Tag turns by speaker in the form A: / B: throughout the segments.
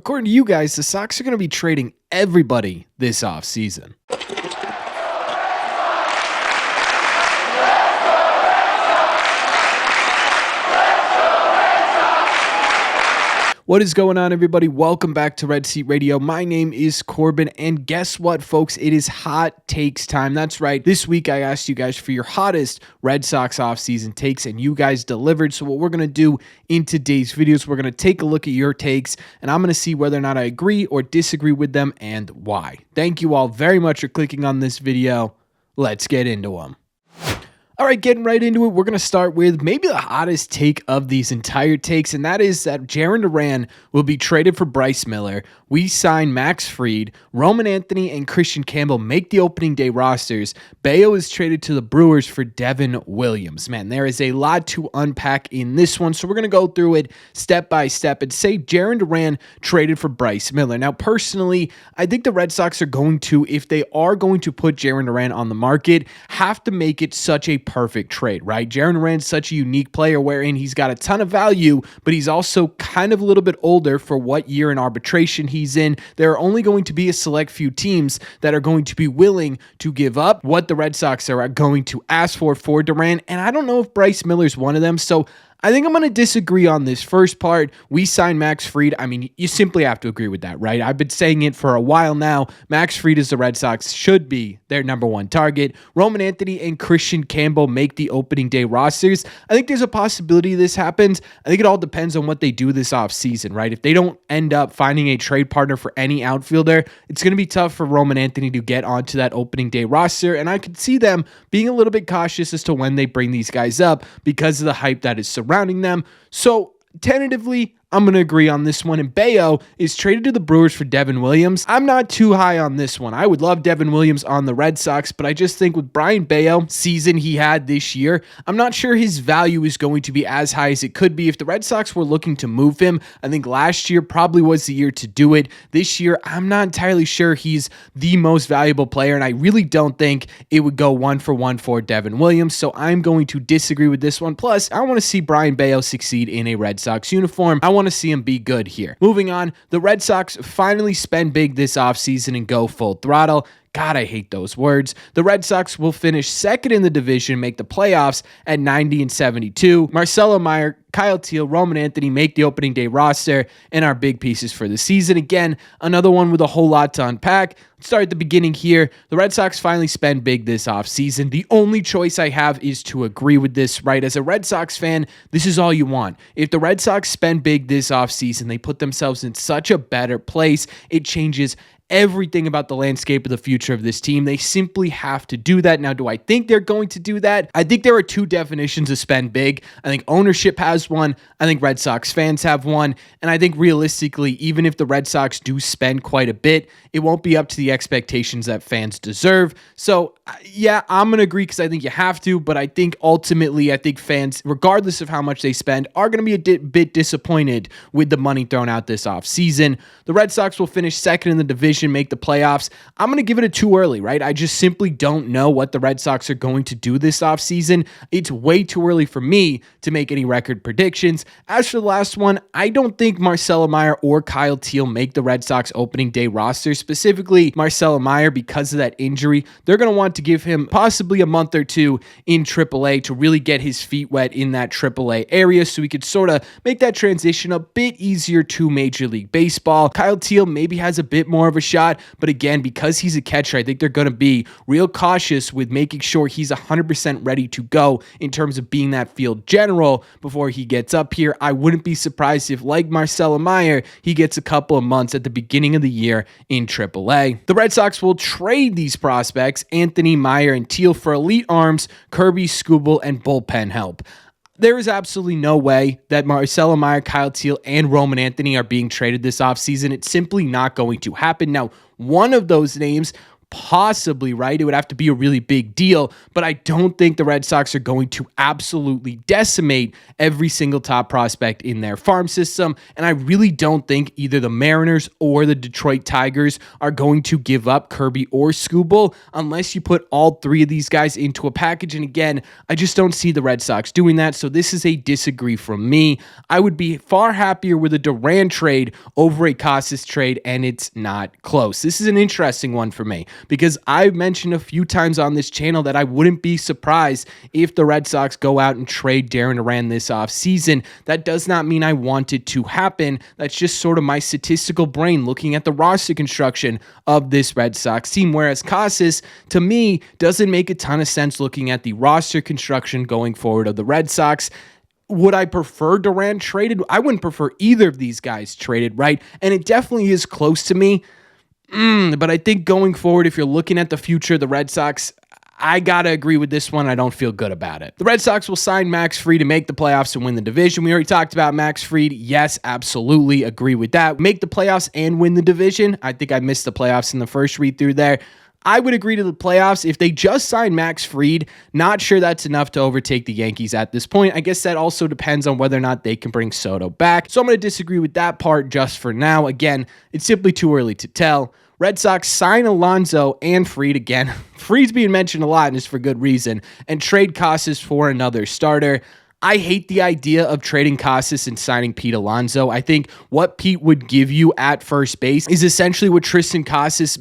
A: according to you guys, the Sox are going to be trading everybody this offseason. What is going on, everybody? Welcome back to Red Seat Radio. My name is Corbin, and guess what, folks? It is hot takes time. That's right. This week, I asked you guys for your hottest Red Sox offseason takes, and you guys delivered. So what we're going to do in today's videos, we're going to take a look at your takes, and I'm going to see whether or not I agree or disagree with them and why. Thank you all very much for clicking on this video. Let's get into them. All right, getting right into it, we're going to start with maybe the hottest take of these entire takes, and that is that Jarren Duran will be traded for Bryce Miller. We sign Max Fried, Roman Anthony, and Christian Campbell make the opening day rosters. Bayo is traded to the Brewers for Devin Williams. Man, there is a lot to unpack in this one, so we're going to go through it step by step and say Jarren Duran traded for Bryce Miller. Now, personally, I think the Red Sox are going to, if they are going to put Jarren Duran on the market, have to make it such a perfect trade, right? Jarren Duran's such a unique player wherein he's got a ton of value, but he's also kind of a little bit older for what year in arbitration he's in. There are only going to be a select few teams that are going to be willing to give up what the Red Sox are going to ask for Duran, and I don't know if Bryce Miller's one of them, so I think I'm going to disagree on this first part. We signed Max Fried. I mean, you simply have to agree with that, right? I've been saying it for a while now. Max Fried is the Red Sox should be their number one target. Roman Anthony and Christian Campbell make the opening day rosters. I think there's a possibility this happens. I think it all depends on what they do this offseason, right? If they don't end up finding a trade partner for any outfielder, it's going to be tough for Roman Anthony to get onto that opening day roster, and I could see them being a little bit cautious as to when they bring these guys up because of the hype that is surrounding them. So tentatively, I'm going to agree on this one. And Bayo is traded to the Brewers for Devin Williams. I'm not too high on this one. I would love Devin Williams on the Red Sox, but I just think with Brayan Bello season he had this year, I'm not sure his value is going to be as high as it could be. If the Red Sox were looking to move him, I think last year probably was the year to do it. This year, I'm not entirely sure he's the most valuable player, and I really don't think it would go 1-for-1 for Devin Williams, so I'm going to disagree with this one. Plus, I want to see Brayan Bello succeed in a Red Sox uniform. I want to see him be good here. Moving on, the Red Sox finally spend big this offseason and go full throttle. God, I hate those words. The Red Sox will finish second in the division, make the playoffs at 90-72. Marcelo Meyer, Kyle Teal, Roman Anthony make the opening day roster and are big pieces for the season. Again, another one with a whole lot to unpack. Let's start at the beginning here. The Red Sox finally spend big this offseason. The only choice I have is to agree with this, right? As a Red Sox fan, this is all you want. If the Red Sox spend big this offseason, they put themselves in such a better place. It changes everything about the landscape of the future of this team. They simply have to do that. Now, do I think they're going to do that? I think there are two definitions of spend big. I think ownership has one. I think Red Sox fans have one. And I think realistically, even if the Red Sox do spend quite a bit, it won't be up to the expectations that fans deserve. So, yeah, I'm going to agree because I think you have to, but I think ultimately, I think fans, regardless of how much they spend, are going to be a bit disappointed with the money thrown out this offseason. The Red Sox will finish second in the division, make the playoffs. I'm going to give it a too early, right? I just simply don't know what the Red Sox are going to do this offseason. It's way too early for me to make any record predictions. As for the last one, I don't think Marcelo Meyer or Kyle Teal make the Red Sox opening day roster, specifically Marcelo Meyer because of that injury. They're going to want to give him possibly a month or two in AAA to really get his feet wet in that AAA area so he could sort of make that transition a bit easier to Major League Baseball. Kyle Teal maybe has a bit more of a shot, but again, because he's a catcher, I think they're going to be real cautious with making sure he's 100% ready to go in terms of being that field general before he gets up here. I wouldn't be surprised if, like Marcelo Meyer, he gets a couple of months at the beginning of the year in AAA. The Red Sox will trade these prospects, Anthony, Meyer, and Teal, for elite arms, Kirby, Skubal, and bullpen help. There is absolutely no way that Marcelo Meyer, Kyle Teal, and Roman Anthony are being traded this offseason. It's simply not going to happen. Now, one of those names Possibly, right? It would have to be a really big deal, but I don't think the Red Sox are going to absolutely decimate every single top prospect in their farm system. And I really don't think either the Mariners or the Detroit Tigers are going to give up Kirby or Skubal unless you put all three of these guys into a package. And again, I just don't see the Red Sox doing that. So this is a disagree from me. I would be far happier with a Durant trade over a Casas trade, and it's not close. This is an interesting one for me, because I've mentioned a few times on this channel that I wouldn't be surprised if the Red Sox go out and trade Darren Durant this offseason. That does not mean I want it to happen. That's just sort of my statistical brain looking at the roster construction of this Red Sox team, whereas Casas, to me, doesn't make a ton of sense looking at the roster construction going forward of the Red Sox. Would I prefer Durant traded? I wouldn't prefer either of these guys traded, right? And it definitely is close to me. But I think going forward, if you're looking at the future of the Red Sox, I got to agree with this one. I don't feel good about it. The Red Sox will sign Max Fried to make the playoffs and win the division. We already talked about Max Fried. Yes, absolutely agree with that. Make the playoffs and win the division. I think I missed the playoffs in the first read through there. I would agree to the playoffs if they just sign Max Fried. Not sure that's enough to overtake the Yankees at this point. I guess that also depends on whether or not they can bring Soto back. So I'm going to disagree with that part just for now. Again, it's simply too early to tell. Red Sox sign Alonzo and Fried again. Fried's being mentioned a lot, and it's for good reason. And trade Casas for another starter. I hate the idea of trading Casas and signing Pete Alonso. I think what Pete would give you at first base is essentially what Tristan Casas'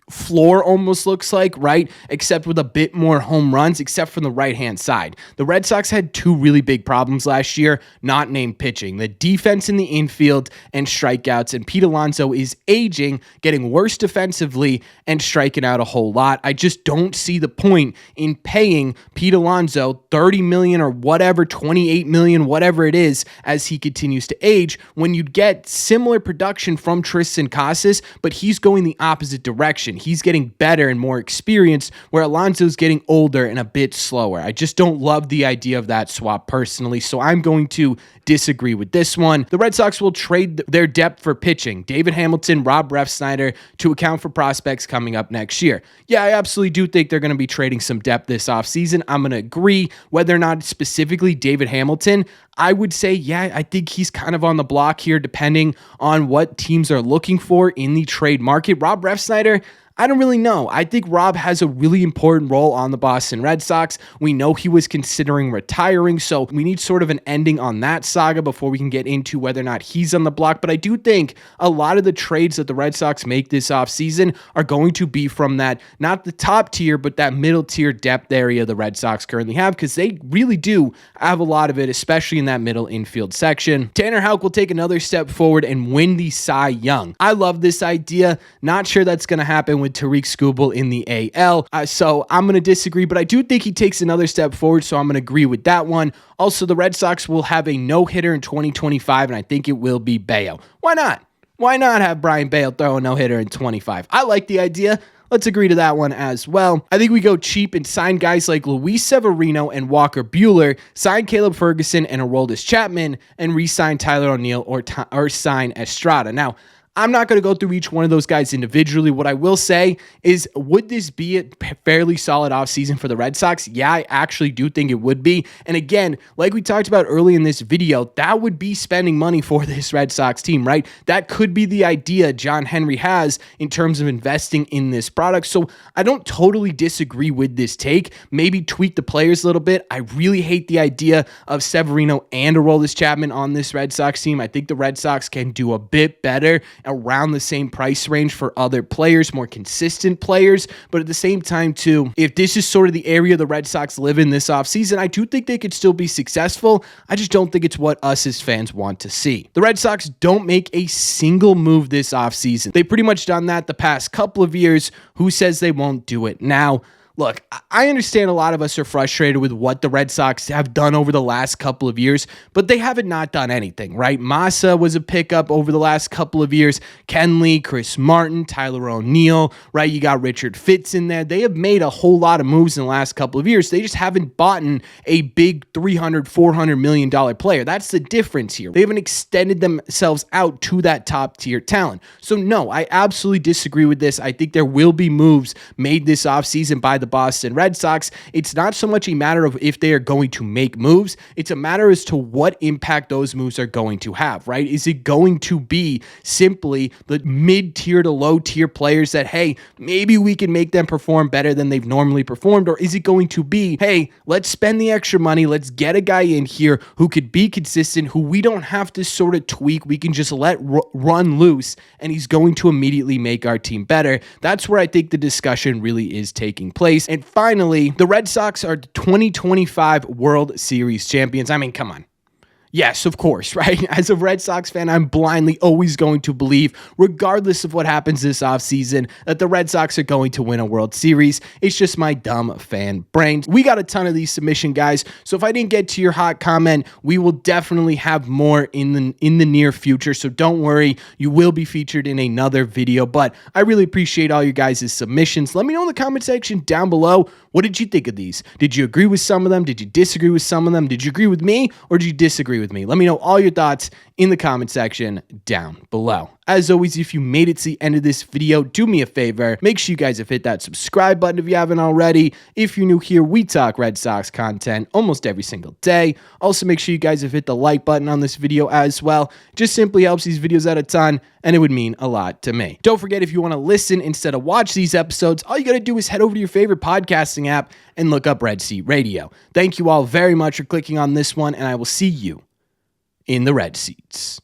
A: floor almost looks like, right? Except with a bit more home runs, except from the right-hand side. The Red Sox had two really big problems last year, not named pitching. The defense in the infield and strikeouts, and Pete Alonso is aging, getting worse defensively, and striking out a whole lot. I just don't see the point in paying Pete Alonso $30 million or whatever, $28 million, whatever it is, as he continues to age, when you'd get similar production from Tristan Casas, but he's going the opposite direction. He's getting better and more experienced, where Alonso's getting older and a bit slower. I just don't love the idea of that swap personally, so I'm going to disagree with this one. The Red Sox will trade their depth for pitching. David Hamilton, Rob Refsnyder, to account for prospects coming up next year. Yeah, I absolutely do think they're going to be trading some depth this offseason. I'm going to agree. Whether or not specifically David Hamilton, I would say, yeah, I think he's kind of on the block here, depending on what teams are looking for in the trade market. Rob Refsnyder, I don't really know. I think Rob has a really important role on the Boston Red Sox. We know he was considering retiring, so we need sort of an ending on that saga before we can get into whether or not he's on the block. But I do think a lot of the trades that the Red Sox make this offseason are going to be from that, not the top tier, but that middle tier depth area the Red Sox currently have, because they really do have a lot of it, especially in that middle infield section. Tanner Houck will take another step forward and win the Cy Young. I love this idea. Not sure that's going to happen with Tariq Skubal in the AL. So I'm going to disagree, but I do think he takes another step forward, so I'm going to agree with that one. Also, the Red Sox will have a no-hitter in 2025, and I think it will be Bayo. Why not? Why not have Brian Bayo throw a no-hitter in 25? I like the idea. Let's agree to that one as well. I think we go cheap and sign guys like Luis Severino and Walker Buehler, sign Caleb Ferguson and Aroldis Chapman, and re-sign Tyler O'Neill or sign Estrada. Now, I'm not going to go through each one of those guys individually. What I will say is, would this be a fairly solid offseason for the Red Sox? Yeah, I actually do think it would be. And again, like we talked about early in this video, that would be spending money for this Red Sox team, right? That could be the idea John Henry has in terms of investing in this product. So I don't totally disagree with this take. Maybe tweak the players a little bit. I really hate the idea of Severino and Aroldis Chapman on this Red Sox team. I think the Red Sox can do a bit better around the same price range for other players, more consistent players. But at the same time, too, if this is sort of the area the Red Sox live in this offseason, I do think they could still be successful. I just don't think it's what us as fans want to see. The Red Sox don't make a single move this offseason. They've pretty much done that the past couple of years. Who says they won't do it now? Look, I understand a lot of us are frustrated with what the Red Sox have done over the last couple of years, but they haven't not done anything, right? Massa was a pickup over the last couple of years. Kenley, Chris Martin, Tyler O'Neill, right? You got Richard Fitz in there. They have made a whole lot of moves in the last couple of years. They just haven't bought a big $300, $400 million player. That's the difference here. They haven't extended themselves out to that top tier talent. So no, I absolutely disagree with this. I think there will be moves made this offseason by the Boston Red Sox. It's not so much a matter of if they are going to make moves. It's a matter as to what impact those moves are going to have, right? Is it going to be simply the mid-tier to low-tier players that, hey, maybe we can make them perform better than they've normally performed? Or is it going to be, hey, let's spend the extra money, let's get a guy in here who could be consistent, who we don't have to sort of tweak, we can just let run loose, and he's going to immediately make our team better? That's where I think the discussion really is taking place. And finally, the Red Sox are 2025 World Series champions. I mean, come on. Yes, of course, right? As a Red Sox fan, I'm blindly always going to believe, regardless of what happens this offseason, that the Red Sox are going to win a World Series. It's just my dumb fan brain. We got a ton of these submission guys, so if I didn't get to your hot comment, we will definitely have more in the near future, so don't worry. You will be featured in another video, but I really appreciate all your guys' submissions. Let me know in the comment section down below, what did you think of these? Did you agree with some of them? Did you disagree with some of them? Did you agree with me, or did you disagree with me? Let me know all your thoughts in the comment section down below. As always, if you made it to the end of this video, do me a favor. Make sure you guys have hit that subscribe button if you haven't already. If you're new here, we talk Red Sox content almost every single day. Also, make sure you guys have hit the like button on this video as well. Just simply helps these videos out a ton, and it would mean a lot to me. Don't forget, if you want to listen instead of watch these episodes, all you got to do is head over to your favorite podcasting app and look up Red Seat Radio. Thank you all very much for clicking on this one, and I will see you in the red seats.